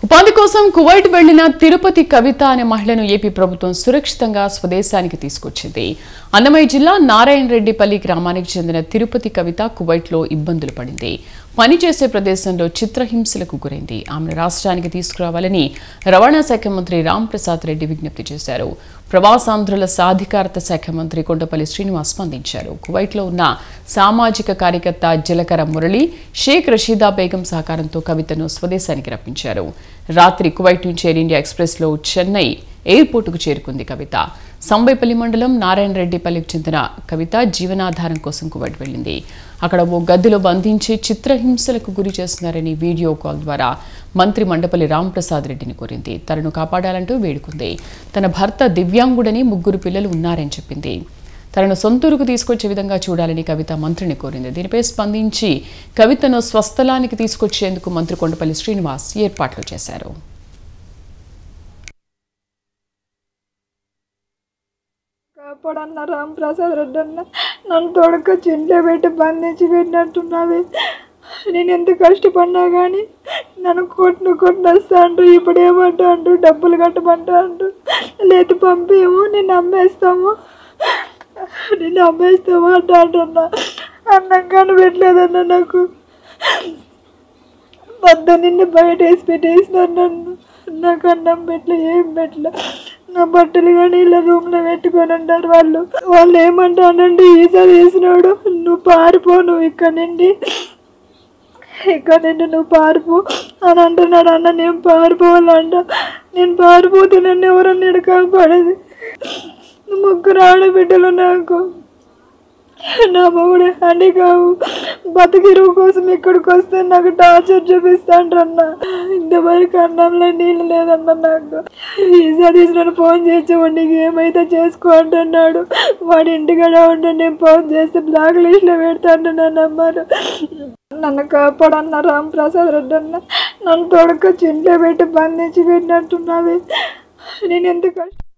ఉపాధి కోసం కువైట్ వెళ్లిన తిరుపతి కవిత అనే మహిళను ఏపీ ప్రభుత్వం సురక్షితంగా స్వదేశానికి తీసుకొచ్చింది. అన్నమయ్య జిల్లా నారాయణరెడ్డిపల్లి గ్రామానికి చెందిన తిరుపతి కవిత కువైట్లో ఇబ్బందులు పడింది. పనిచేసే ప్రదేశంలో చిత్రహింసలకు గురైంది. ఆమెను రాష్ట్రానికి తీసుకురావాలని రవాణా శాఖ మంత్రి రాంప్రసాద్ రెడ్డి విజ్ఞప్తి చేశారు. ప్రవాసాంధ్రుల సాధికారత శాఖ మంత్రి కొండపల్లి శ్రీనివాస్ స్పందించారు. కువైట్లో ఉన్న సామాజిక కార్యకర్త జలకర మురళి, షేక్ రషీదా బేగం సహకారంతో కవితను స్వదేశానికి రప్పించారు. రాత్రి కువైట్ నుంచి ఎయిర్ ఇండియా ఎక్స్ప్రెస్లో చెన్నై ఎయిర్పోర్టుకు చేరుకుంది కవిత. సంబైపల్లి మండలం నారాయణరెడ్డిపల్లికి చెందిన కవిత జీవనాధారం కోసం కువైట్ వెళ్లింది. అక్కడ ఓ గదిలో బంధించి చిత్రహింసలకు గురి చేస్తున్నారని వీడియో కాల్ ద్వారా మంత్రి మండపల్లి రాంప్రసాద్ రెడ్డిని కోరింది. తనను కాపాడాలంటూ వేడుకుంది. తన భర్త దివ్యాంగుడని, 3 పిల్లలు ఉన్నారని చెప్పింది. తనను సొంతూరుకు తీసుకొచ్చే విధంగా చూడాలని కవిత మంత్రిని కోరింది. దీనిపై స్పందించి కవితను స్వస్థలానికి తీసుకొచ్చేందుకు మంత్రి కొండపల్లి శ్రీనివాస్ ఏర్పాట్లు చేశారు. కాపాడన్న రాంప్రసాద్ రెడ్డి అన్న, నన్ను తోడుకొచ్చి ఇంట్లో పెట్టి బంధించి పెట్టినట్టున్నావే. నేను ఎంత కష్టపడినా కానీ నన్ను కొట్టినొస్తా అంటూ, ఇప్పుడు ఏమంటా అంటూ, డబ్బులు కట్టమంటా అంటూ, లేదు పంపేమో నిన్ను అమ్మేస్తాము అంటా అంటున్నా. అన్నం కానీ పెట్టలేదన్న, నాకు నిన్ను బయట వేసి పెట్టేసినారు. నాకు అన్నం పెట్టలే, ఏం పెట్టలే. నా బట్టలు కానీ ఇలా రూమ్లో పెట్టుకొని ఉంటారు వాళ్ళు ఏమంటానండి, ఈసారి వేసినాడు నువ్వు పారిపో, నువ్వు ఇక్కడ నుండి నువ్వు పారిపో అని అంటున్నాడు. అన్న నేను పారిపోవాలంట. నేను పారిపోతే నన్ను ఎవరన్నా ఇక్కడ కాపాడేది. 3 ఆడబిడ్డలు నాకు. నా మొగుడు అని కావు, బతికిరువు కోసం ఇక్కడికి వస్తే నాకు టార్చర్ చూపిస్తాండ్రన్న. ఇంతవరకు అన్నంలో నీళ్ళు లేదన్న. నాకు ఈసారి నన్ను ఫోన్ చేసి నీకు ఏమైతే చేసుకో అంటున్నాడు. వాడి ఇంటికాడ ఉంటే నేను ఫోన్ చేస్తే బ్లాక్ లిస్ట్లో పెడతాను. నన్ను కాపాడన్న రాంప్రసాద్ రెడ్డి అన్న, నన్ను తోడుకొచ్చి ఇంట్లో పెట్టి బంధించి పెట్టినట్టున్నావే. నేను ఎంత కష్టం